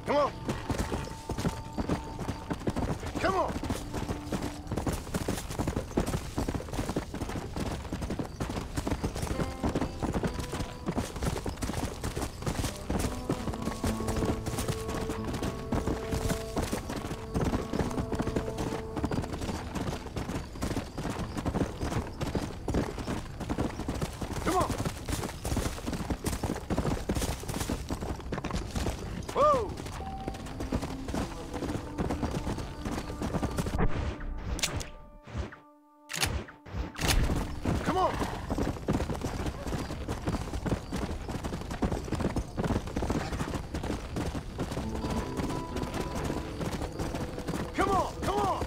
Come on. Come on. Come on. Whoa. Come on. Come on, come on.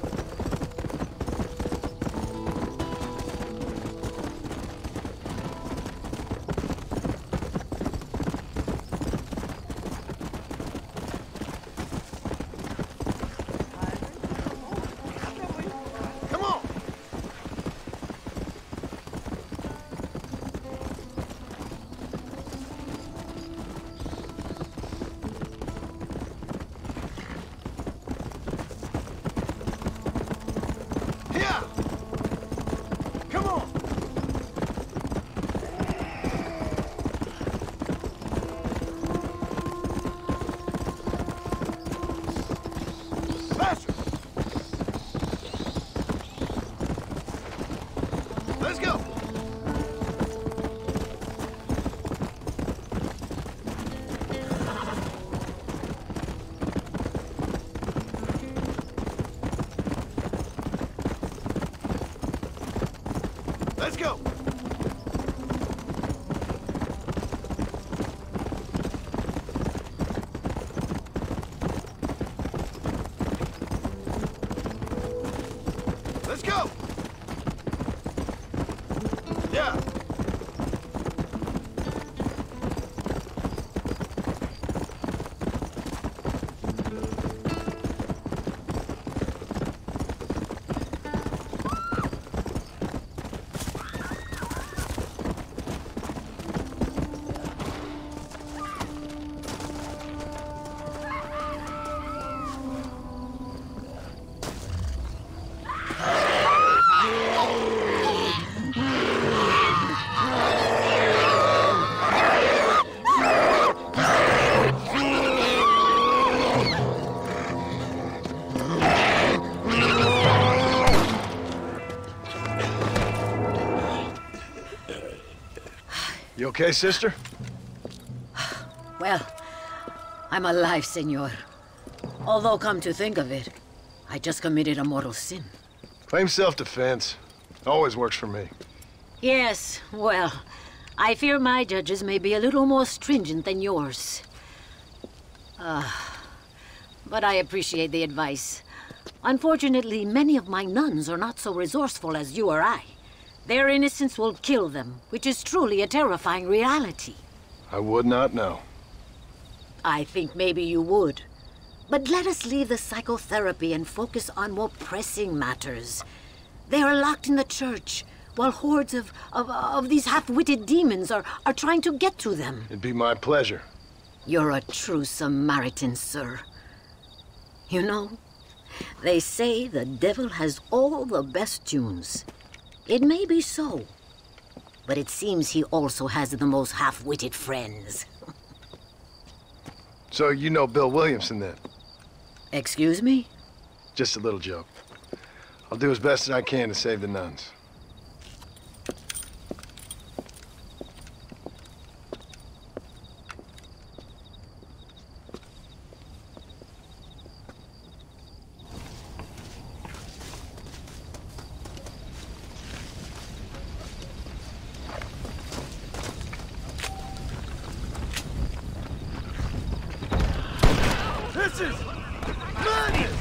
Come on. Yeah. Come on. Faster. Let's go. Let's go. Let's go. Yeah. You okay, sister? Well, I'm alive, senor. Although, come to think of it, I just committed a mortal sin. Claim self-defense. Always works for me. Yes, well, I fear my judges may be a little more stringent than yours. But I appreciate the advice. Unfortunately, many of my nuns are not so resourceful as you or I. Their innocence will kill them, which is truly a terrifying reality. I would not know. I think maybe you would. But let us leave the psychotherapy and focus on more pressing matters. They are locked in the church, while hordes of these half-witted demons are trying to get to them. It'd be my pleasure. You're a true Samaritan, sir. You know, they say the devil has all the best tunes. It may be so, but it seems he also has the most half-witted friends. So you know Bill Williamson, then? Excuse me? Just a little joke. I'll do as best as I can to save the nuns. This is madness!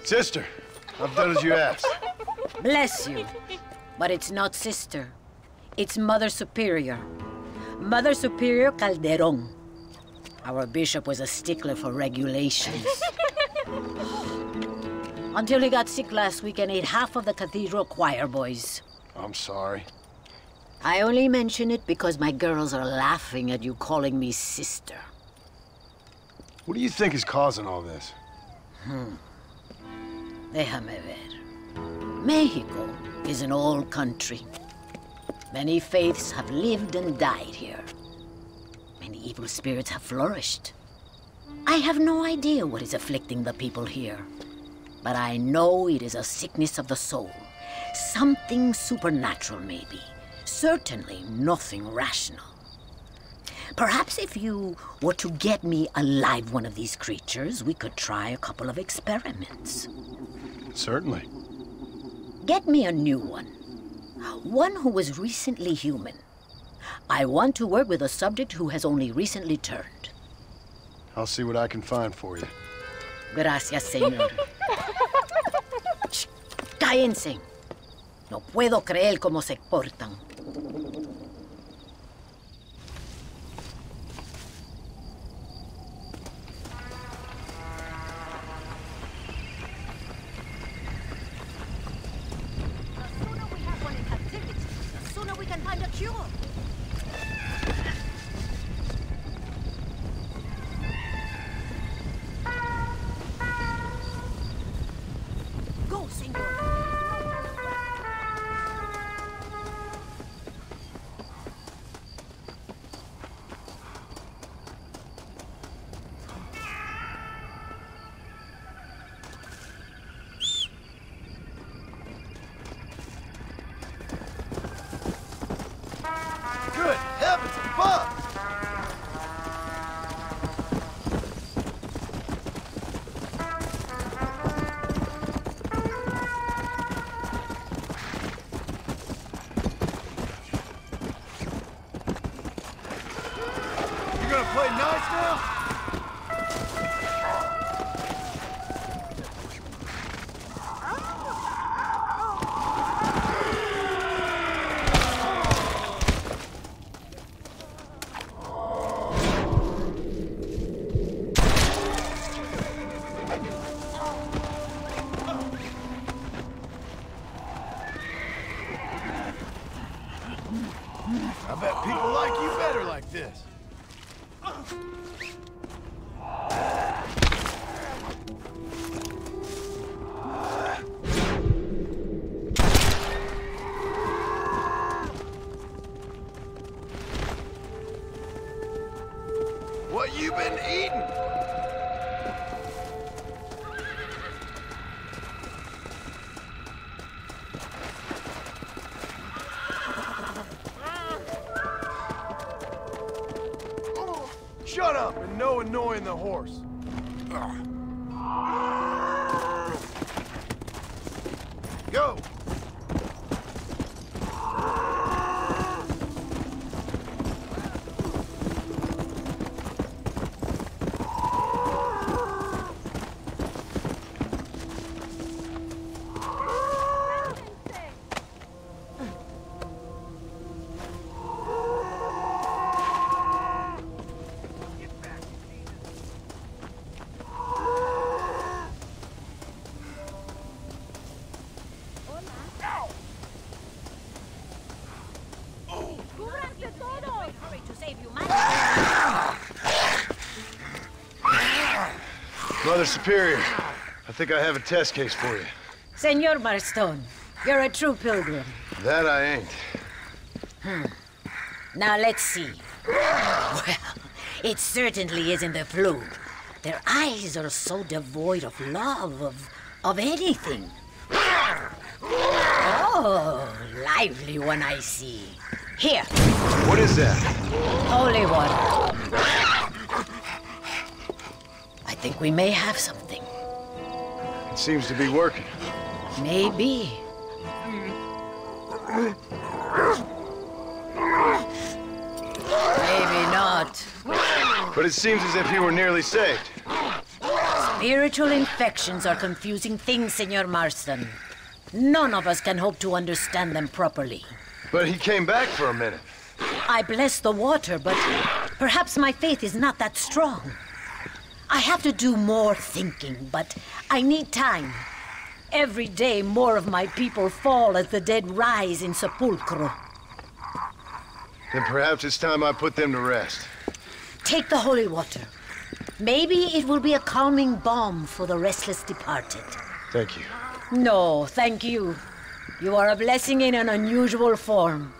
Sister, I've done as you asked. Bless you. But it's not sister. It's Mother Superior. Mother Superior Calderon. Our bishop was a stickler for regulations. Until he got sick last week and ate half of the cathedral choir boys. I'm sorry. I only mention it because my girls are laughing at you calling me sister. What do you think is causing all this? Déjame ver. Mexico is an old country. Many faiths have lived and died here. Many evil spirits have flourished. I have no idea what is afflicting the people here. But I know it is a sickness of the soul. Something supernatural, maybe. Certainly nothing rational. Perhaps if you were to get me alive one of these creatures, we could try a couple of experiments. Certainly. Get me a new one. One who was recently human. I want to work with a subject who has only recently turned. I'll see what I can find for you. Gracias, señor. Shh, cállense. No puedo creer cómo se portan. Good heavens above! You gonna play nice now? I bet people like you better like this. What you been eating? Shut up and no annoying the horse. Go! Mother Superior, I think I have a test case for you. Senor Marston, you're a true pilgrim. That I ain't. Now let's see. Well, it certainly isn't the flu. Their eyes are so devoid of love, of anything. Oh, lively one I see. Here. What is that? Holy water. I think we may have something. It seems to be working. Maybe. Maybe not. But it seems as if you were nearly saved. Spiritual infections are confusing things, Senor Marston. None of us can hope to understand them properly. But he came back for a minute. I bless the water, but perhaps my faith is not that strong. I have to do more thinking, but I need time. Every day, more of my people fall as the dead rise in sepulchro. Then perhaps it's time I put them to rest. Take the holy water. Maybe it will be a calming balm for the restless departed. Thank you. No, thank you. You are a blessing in an unusual form.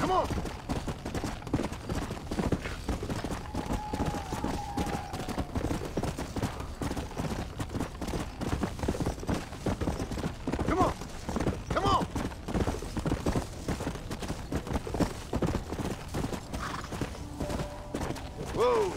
Come on! Come on! Come on! Whoa!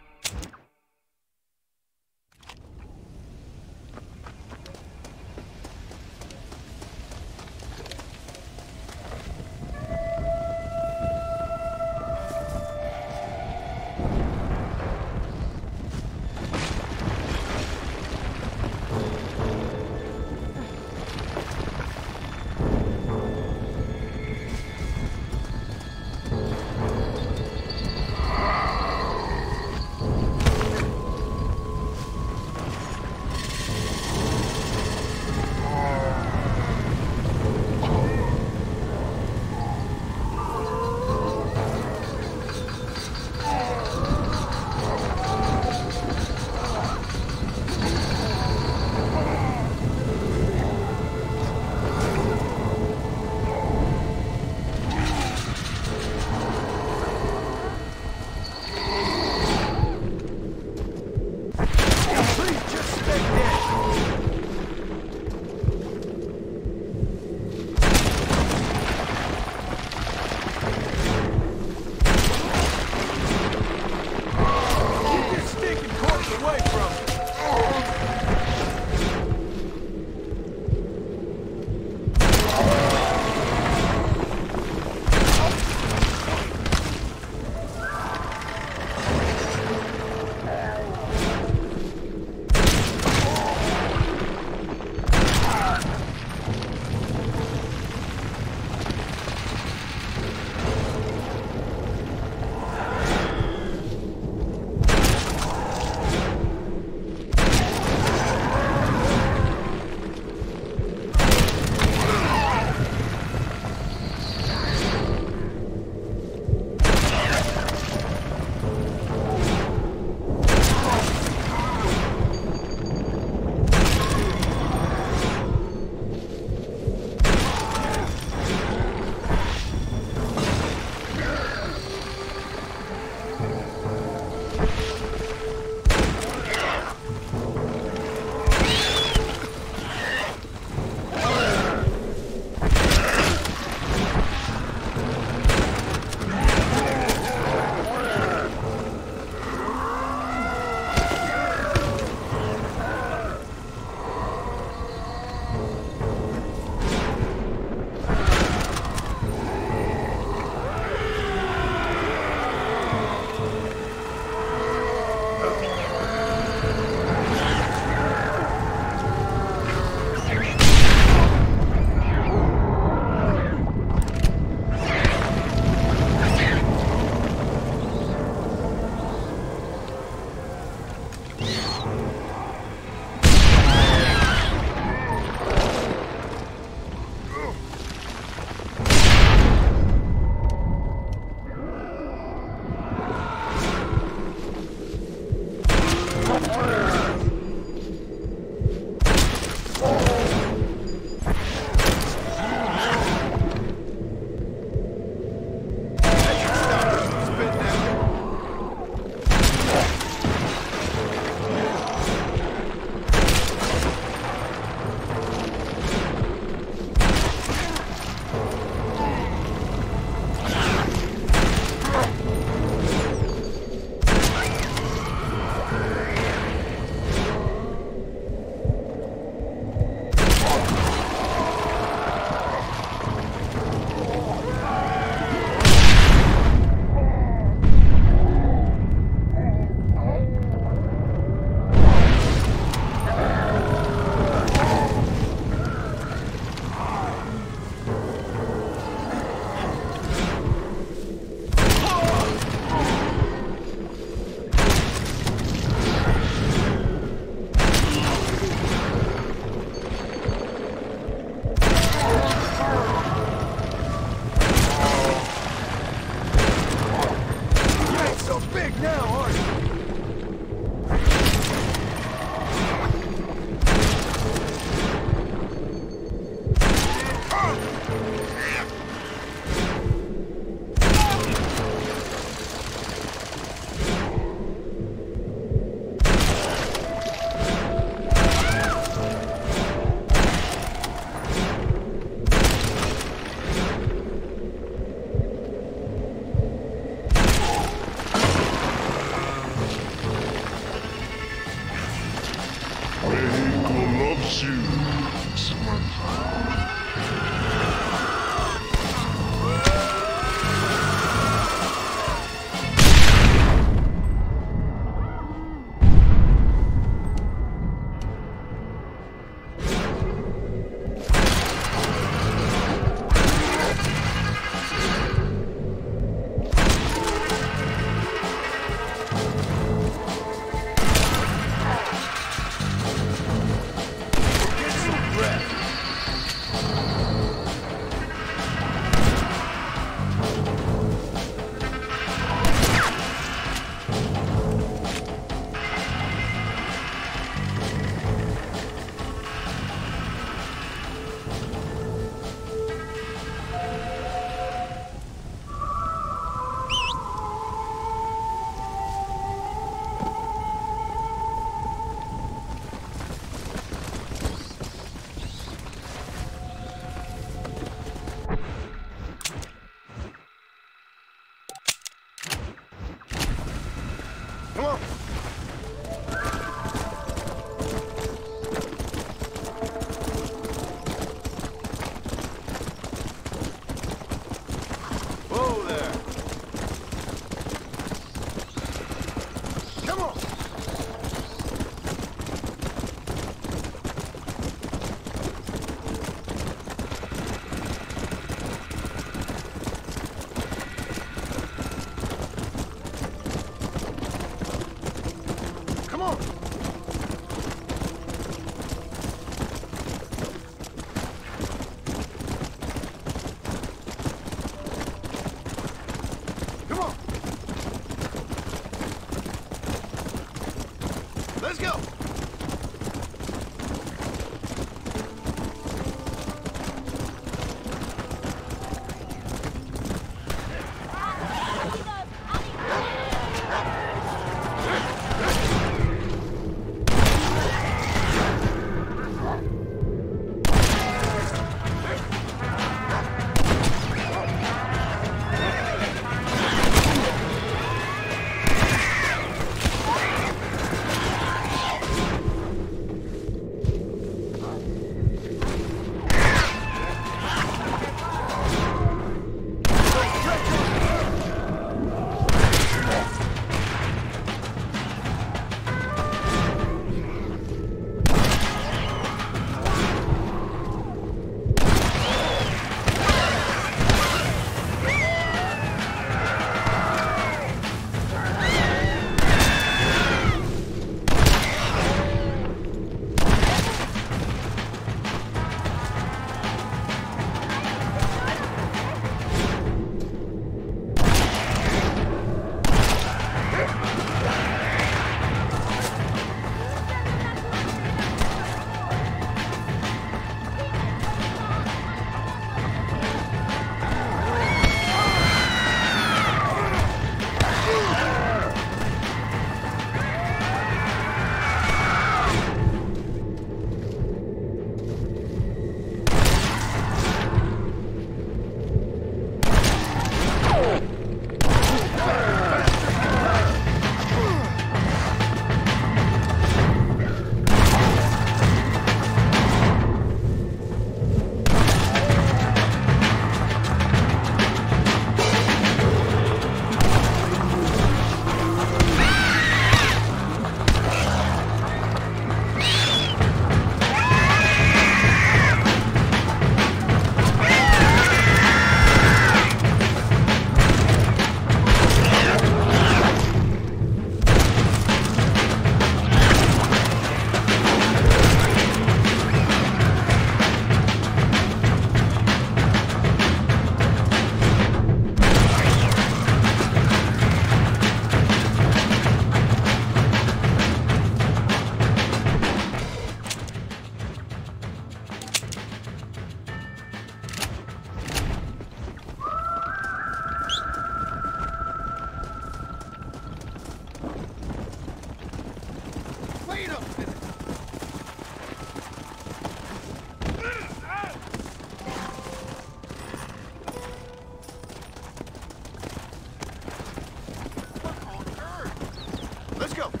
Let's go.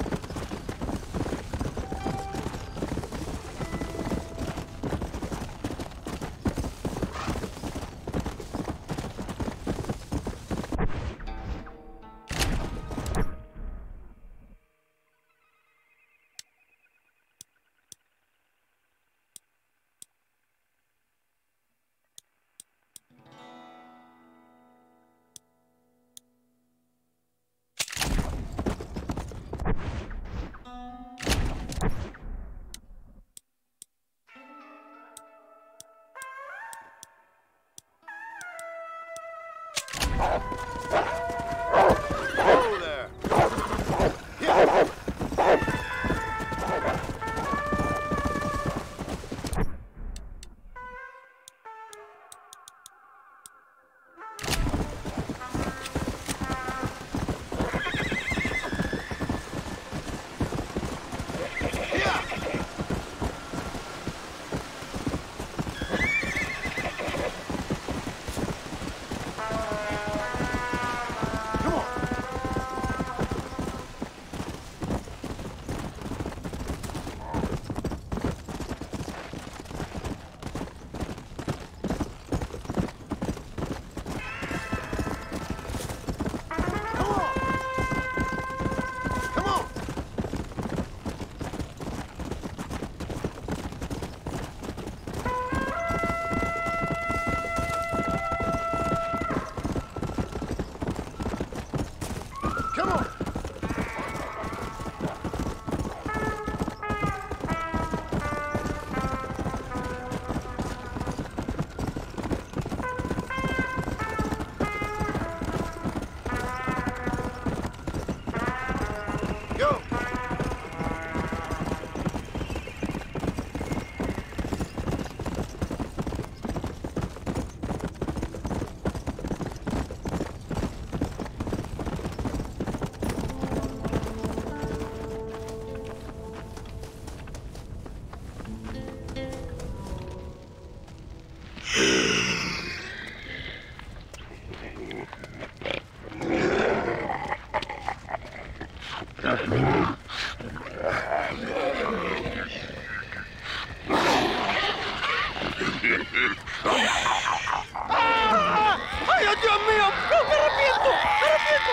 ¡Ay, Dios mío! ¡No, me arrepiento! ¡Me arrepiento!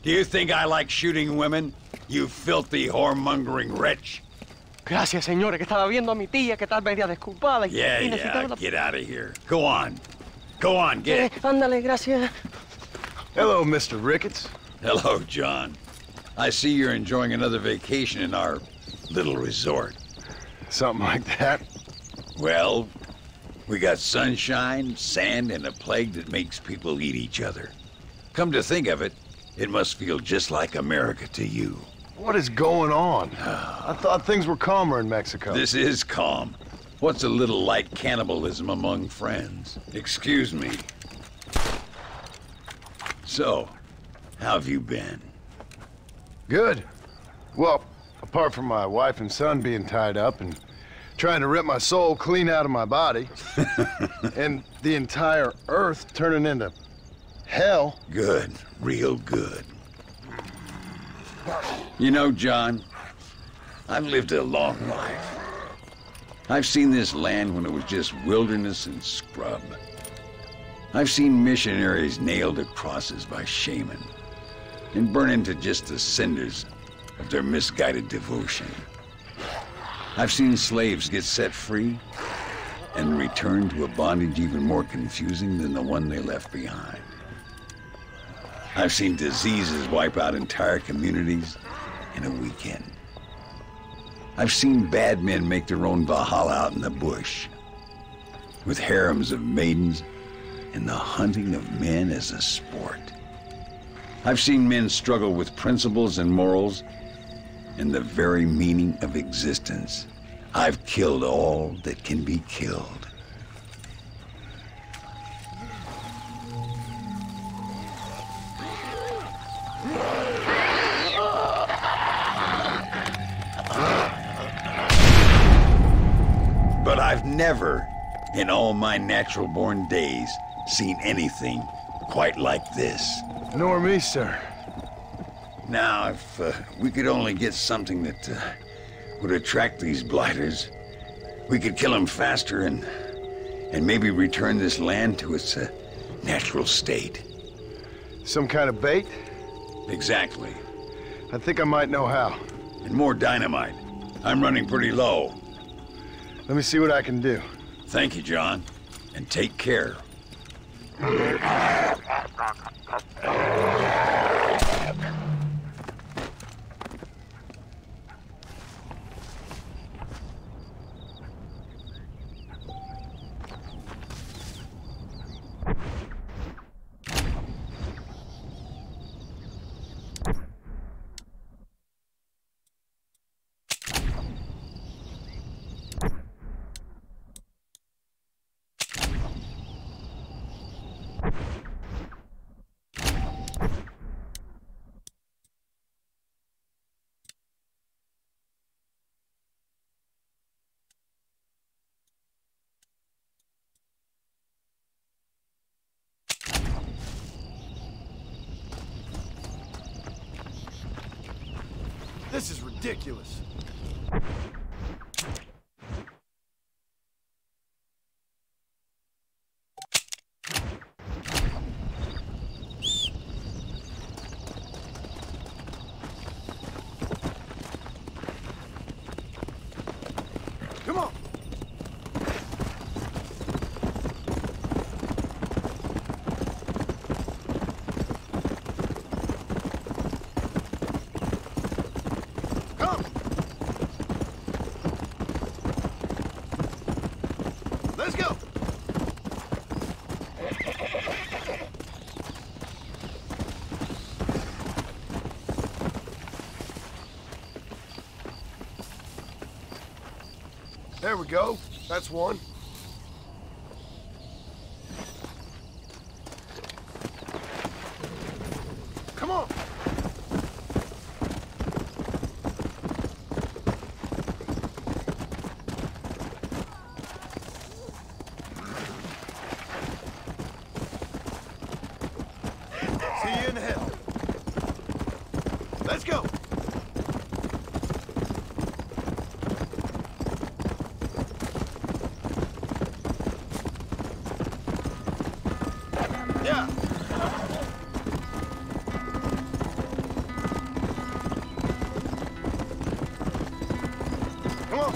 Do you think I like shooting women, you filthy whoremongering wretch? Gracias, señores, que estaba viendo a mi tía que tal media desculpada y necesitaba... Get out of here. Go on. Go on, get it. Ándale, gracias. Hello, Mr. Ricketts. Hello, John. I see you're enjoying another vacation in our little resort. Something like that. Well, we got sunshine, sand, and a plague that makes people eat each other. Come to think of it, it must feel just like America to you. What is going on? I thought things were calmer in Mexico. This is calm. What's a little light cannibalism among friends? Excuse me. So, how have you been? Good. Well, apart from my wife and son being tied up and trying to rip my soul clean out of my body, and the entire Earth turning into hell. Good. Real good. You know, John, I've lived a long life. I've seen this land when it was just wilderness and scrub. I've seen missionaries nailed to crosses by shaman and burn into just the cinders of their misguided devotion. I've seen slaves get set free and return to a bondage even more confusing than the one they left behind. I've seen diseases wipe out entire communities in a weekend. I've seen bad men make their own Valhalla out in the bush, with harems of maidens and the hunting of men as a sport. I've seen men struggle with principles and morals and the very meaning of existence. I've killed all that can be killed. But I've never in all my natural-born days, seen anything quite like this. Nor me, sir. Now, if we could only get something that would attract these blighters, we could kill them faster and maybe return this land to its natural state. Some kind of bait? Exactly. I think I might know how. And more dynamite. I'm running pretty low. Let me see what I can do. Thank you, John. And take care. This is ridiculous. Come on. Let's go! There we go. That's one. Come on! See you in hell. Let's go. Yeah. Come on.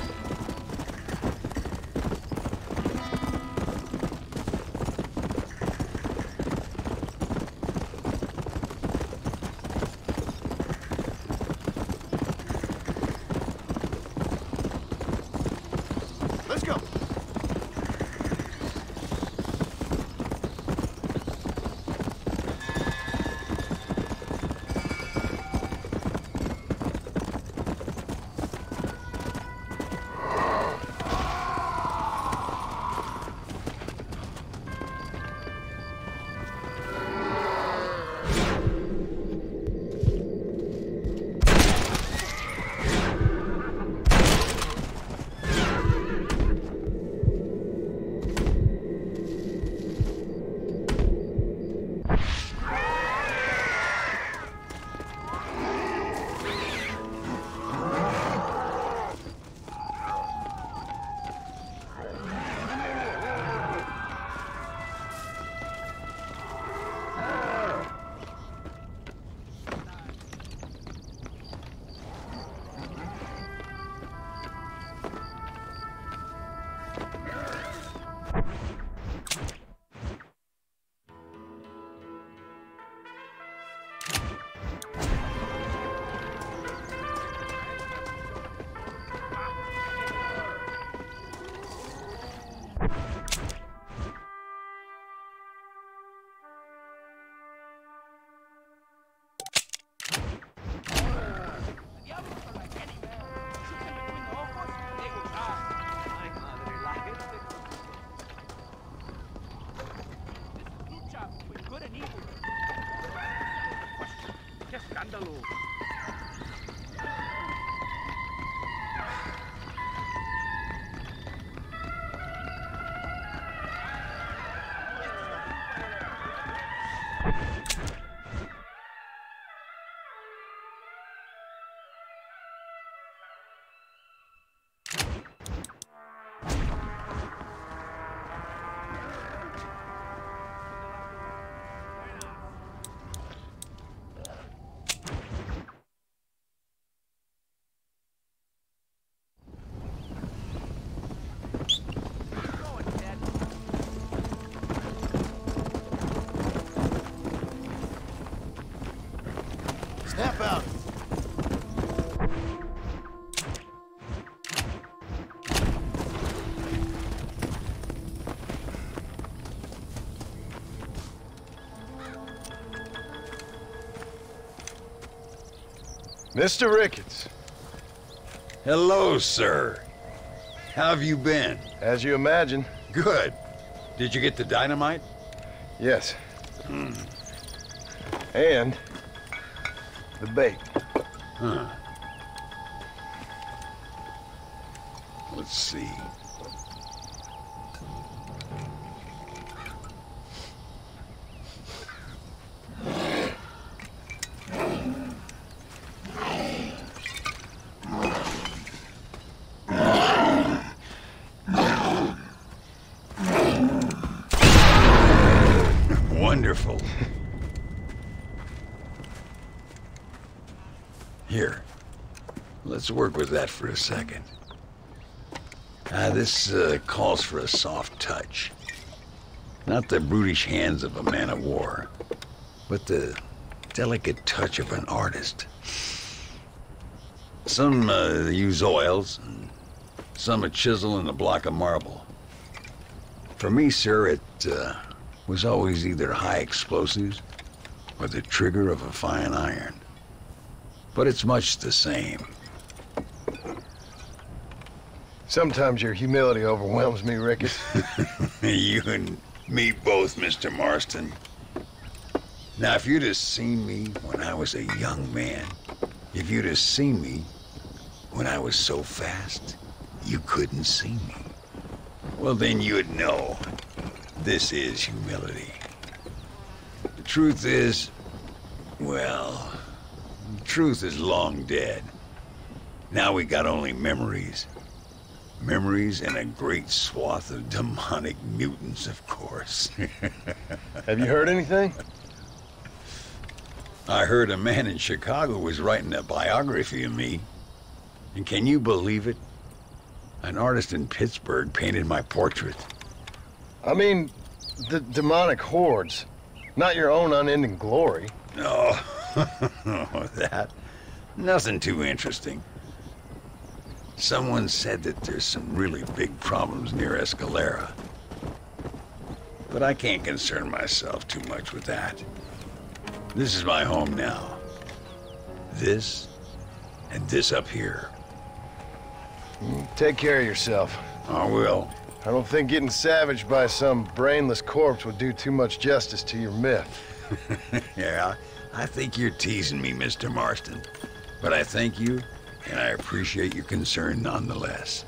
Let's go. Mr. Ricketts. Hello, sir. How have you been? As you imagine. Good. Did you get the dynamite? Yes. And the bait. Huh. Let's see. Wonderful. Here, let's work with that for a second. This calls for a soft touch. Not the brutish hands of a man of war, but the delicate touch of an artist. Some use oils, and some a chisel and a block of marble. For me, sir, it was always either high explosives or the trigger of a fine iron. But it's much the same. Sometimes your humility overwhelms me, Ricketts. You and me both, Mr. Marston. Now, if you'd have seen me when I was a young man, if you'd have seen me when I was so fast, you couldn't see me. Well, then you'd know this is humility. The truth is, well, the truth is long dead. Now we got only memories. Memories and a great swath of demonic mutants, of course. Have you heard anything? I heard a man in Chicago was writing a biography of me. And can you believe it? An artist in Pittsburgh painted my portrait. I mean, the demonic hordes, not your own unending glory. No, that. Nothing too interesting. Someone said that there's some really big problems near Escalera. But I can't concern myself too much with that. This is my home now. This, and this up here. Take care of yourself. I will. I don't think getting savaged by some brainless corpse would do too much justice to your myth. Yeah, I think you're teasing me, Mr. Marston. But I thank you, and I appreciate your concern nonetheless.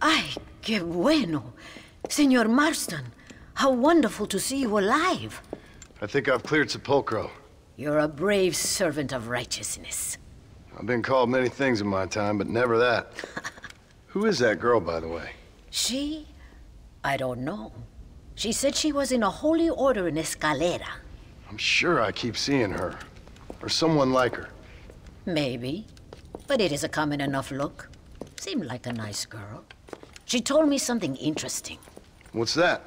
Ay, qué bueno. Senor Marston, how wonderful to see you alive. I think I've cleared Sepulcro. You're a brave servant of righteousness. I've been called many things in my time, but never that. Who is that girl, by the way? She? I don't know. She said she was in a holy order in Escalera. I'm sure I keep seeing her. Or someone like her. Maybe. But it is a common enough look. Seemed like a nice girl. She told me something interesting. What's that?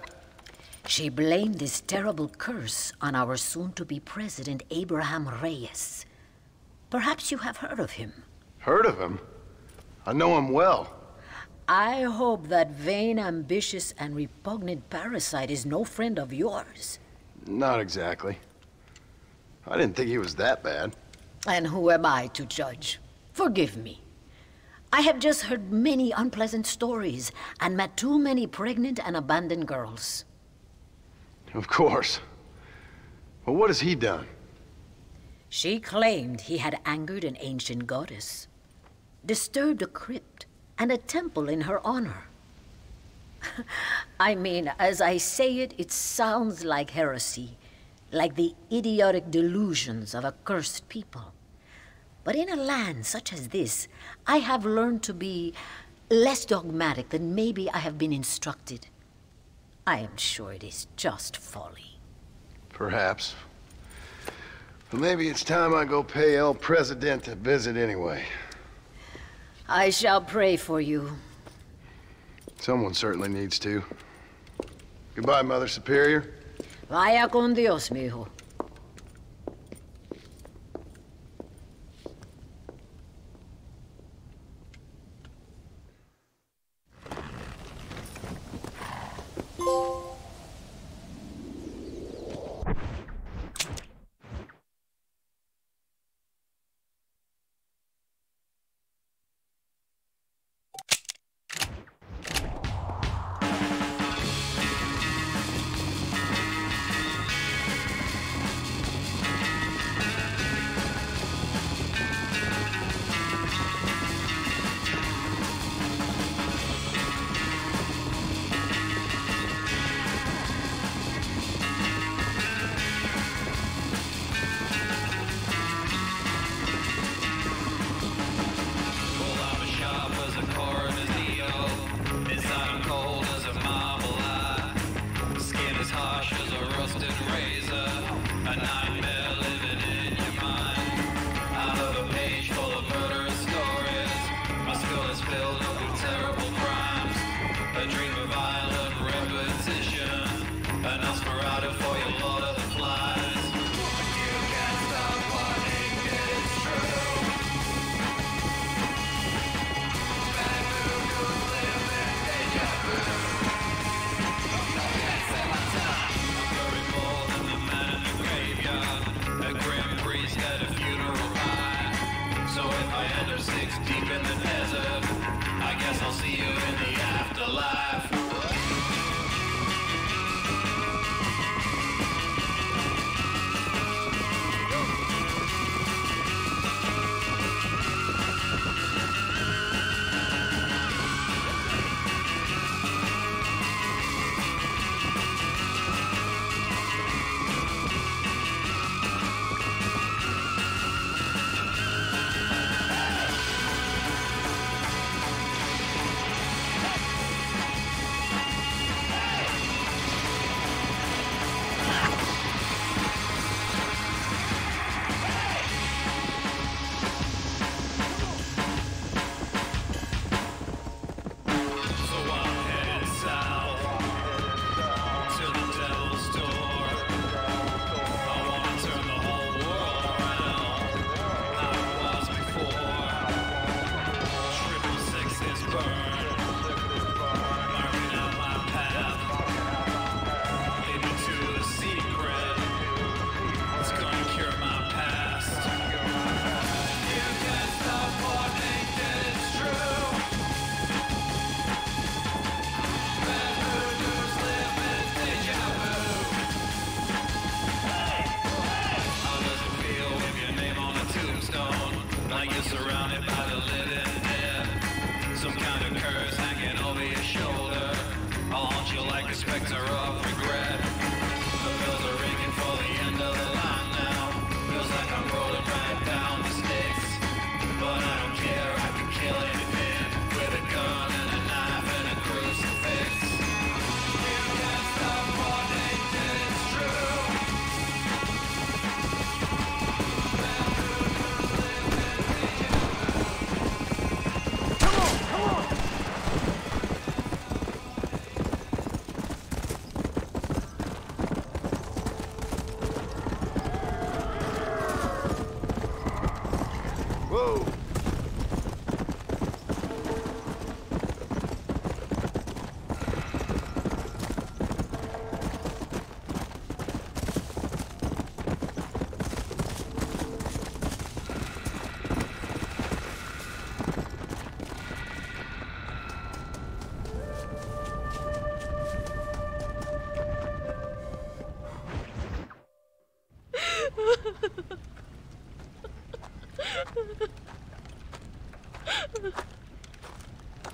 She blamed this terrible curse on our soon-to-be president, Abraham Reyes. Perhaps you have heard of him. Heard of him? I know him well. I hope that vain, ambitious, and repugnant parasite is no friend of yours. Not exactly. I didn't think he was that bad. And who am I to judge? Forgive me. I have just heard many unpleasant stories and met too many pregnant and abandoned girls. Of course. Well, what has he done? She claimed he had angered an ancient goddess, disturbed a crypt and a temple in her honor. I mean, as I say it, it sounds like heresy, like the idiotic delusions of a cursed people. But in a land such as this, I have learned to be less dogmatic than maybe I have been instructed. I am sure it is just folly. Perhaps. But maybe it's time I go pay El Presidente a visit anyway. I shall pray for you. Someone certainly needs to. Goodbye, Mother Superior. Vaya con Dios, mijo. Whoa!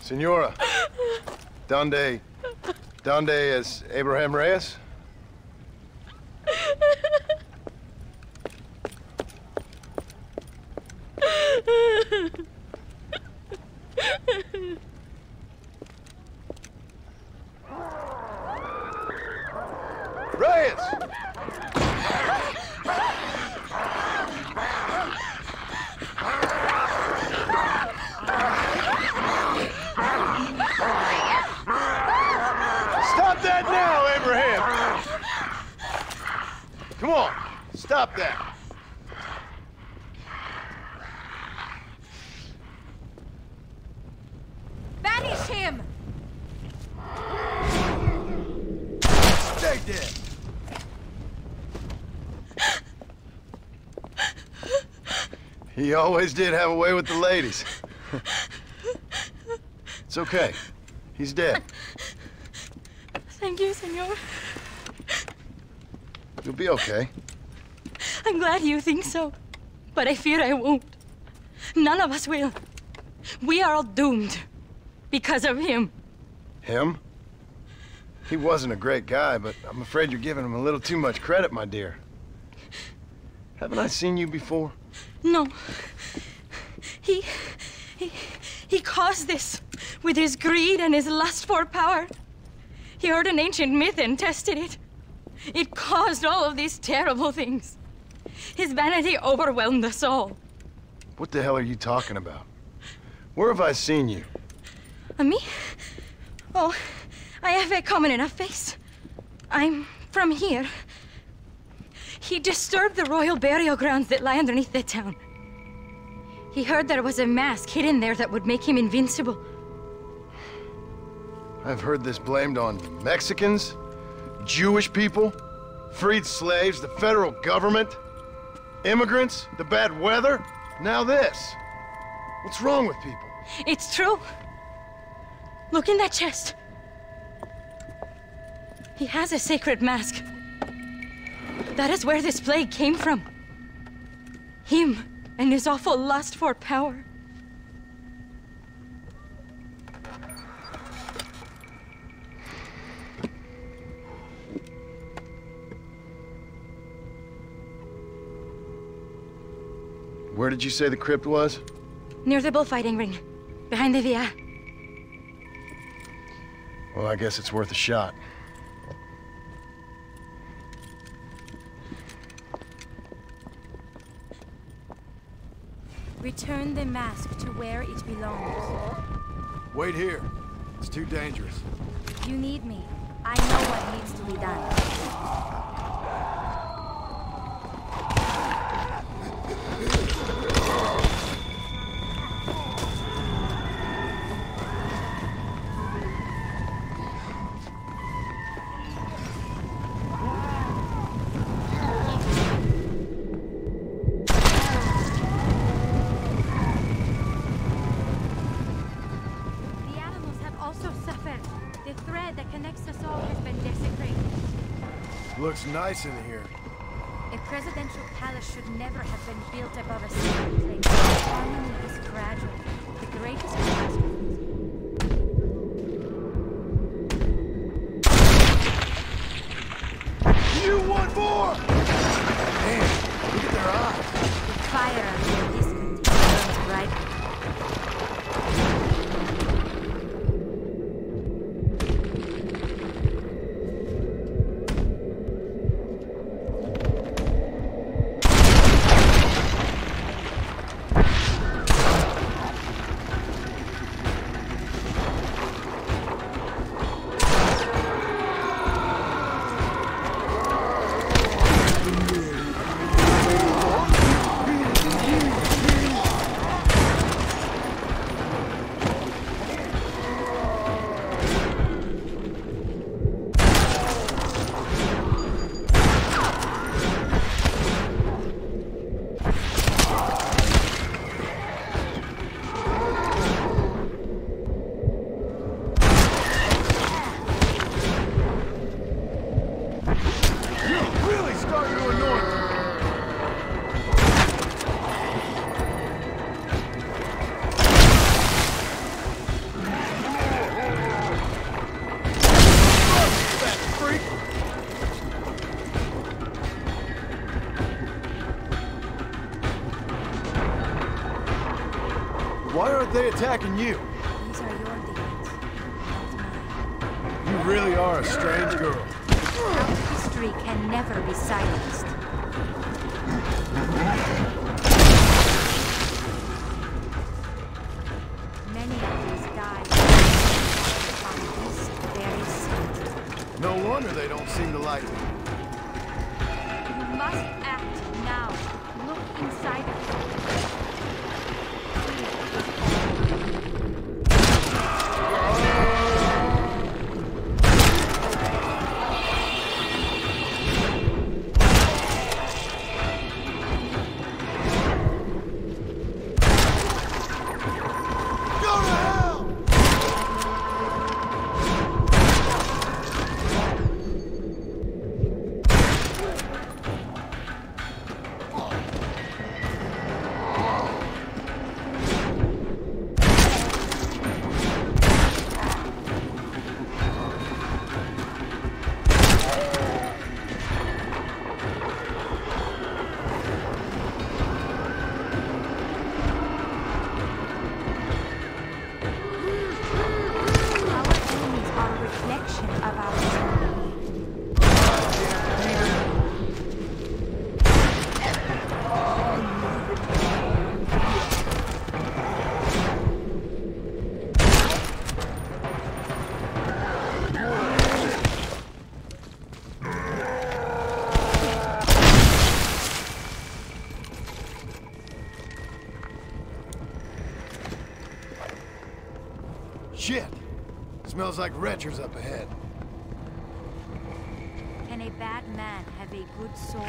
Senora, donde es Abraham Reyes? Reyes! Stop that now, Abraham! Come on, stop that. Banish him! Stay dead. He always did have a way with the ladies. It's okay. He's dead. Thank you, senor. You'll be okay. I'm glad you think so. But I fear I won't. None of us will. We are all doomed. Because of him. Him? He wasn't a great guy, but I'm afraid you're giving him a little too much credit, my dear. Haven't I seen you before? No. He caused this with his greed and his lust for power. He heard an ancient myth and tested it. It caused all of these terrible things. His vanity overwhelmed us all. What the hell are you talking about? Where have I seen you? Me? Oh, I have a common enough face. I'm from here. He disturbed the royal burial grounds that lie underneath the town. He heard there was a mask hidden there that would make him invincible. I've heard this blamed on Mexicans, Jewish people, freed slaves, the federal government, immigrants, the bad weather, now this. What's wrong with people? It's true. Look in that chest. He has a sacred mask. That is where this plague came from. Him and his awful lust for power. Where did you say the crypt was? Near the bullfighting ring, behind the villa. Well, I guess it's worth a shot. Return the mask to where it belongs. Wait here. It's too dangerous. You need me. I know what needs to be done. Looks nice in here. A presidential palace should never have been built above a single place. Harmony is fragile. The greatest catastrophe. You want more? Damn, look at their eyes. The fire of their discontent burns bright. Why aren't they attacking you? These are your demons, not mine. You really are a strange girl. Our history can never be silenced. Many of these died on this very seat. No wonder they don't seem to like me. You must act now. Look inside of you. Shit! Smells like retchers up ahead. Can a bad man have a good soul?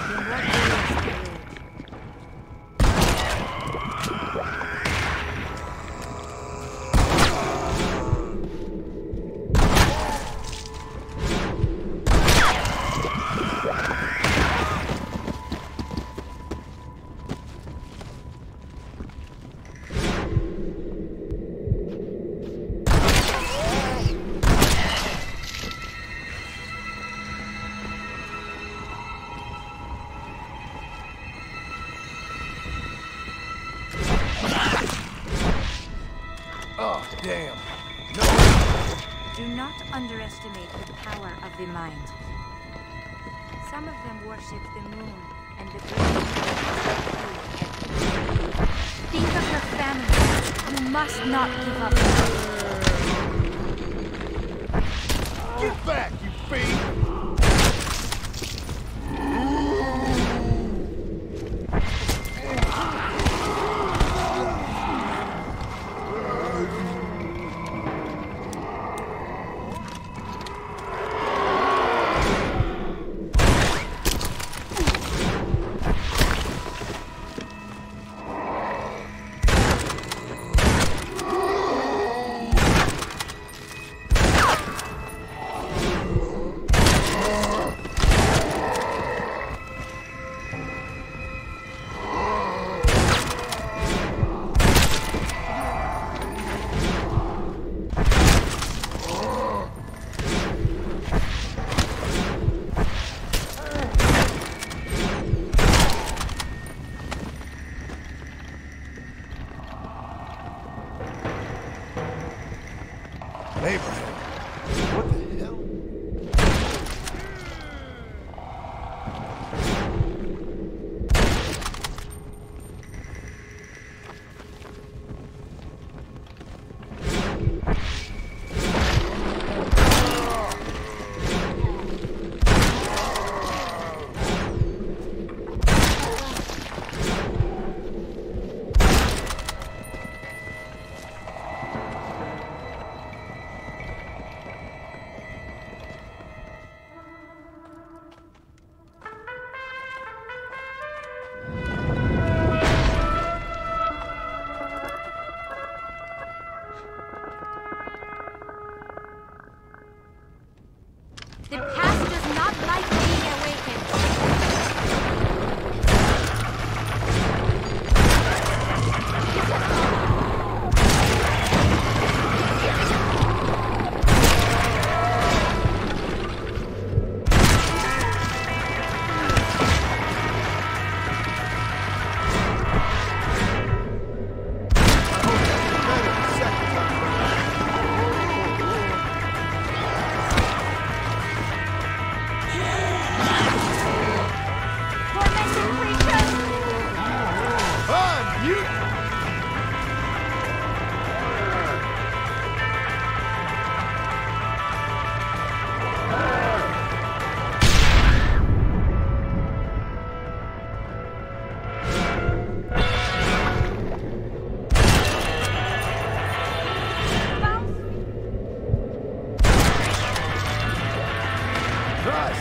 Then what is the age? Oh, damn. No. Do not underestimate the power of the mind. Some of them worship the moon and the great. Think of your family. You must not give up. Get back, you fiend!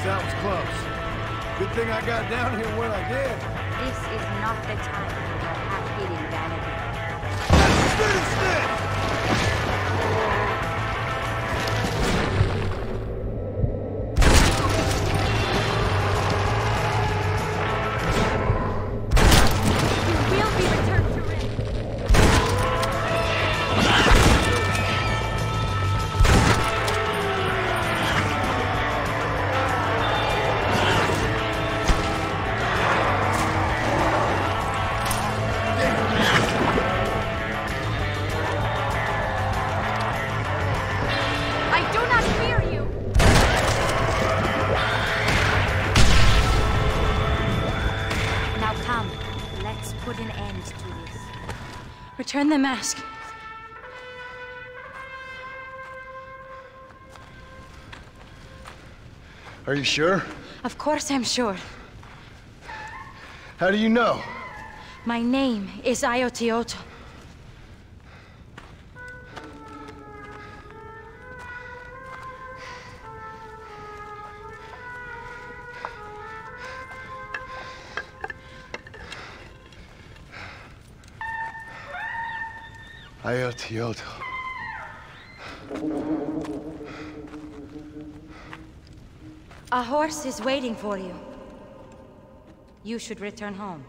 that was close. Good thing I got down here when I did. This is not the time for your half-hidden vanity. Finish this! You will be returned to Ren. I do not fear you. Now come, let's put an end to this. Return the mask. Are you sure? Of course I'm sure. How do you know? My name is Ayotioto. Ayotioto. A horse is waiting for you. You should return home.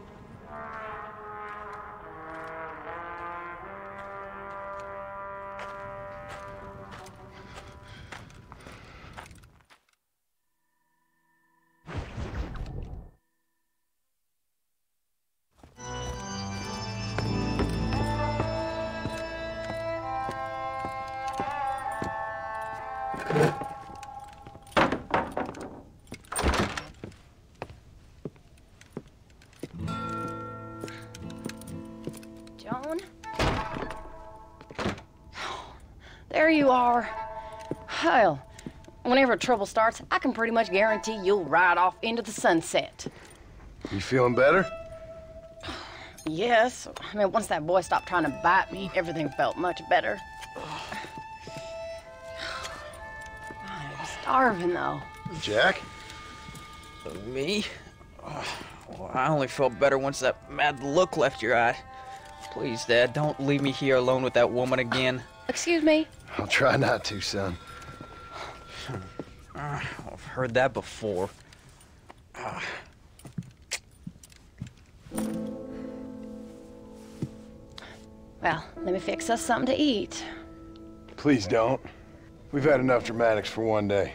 Joan? There you are. Hell, whenever trouble starts, I can pretty much guarantee you'll ride off into the sunset. You feeling better? Yes. I mean, once that boy stopped trying to bite me, everything felt much better. I'm starving, though. Jack? Me? Well, I only felt better once that mad look left your eye. Please, Dad, don't leave me here alone with that woman again. Excuse me? I'll try not to, son. I've heard that before. Well, let me fix us something to eat. Please don't. We've had enough dramatics for one day.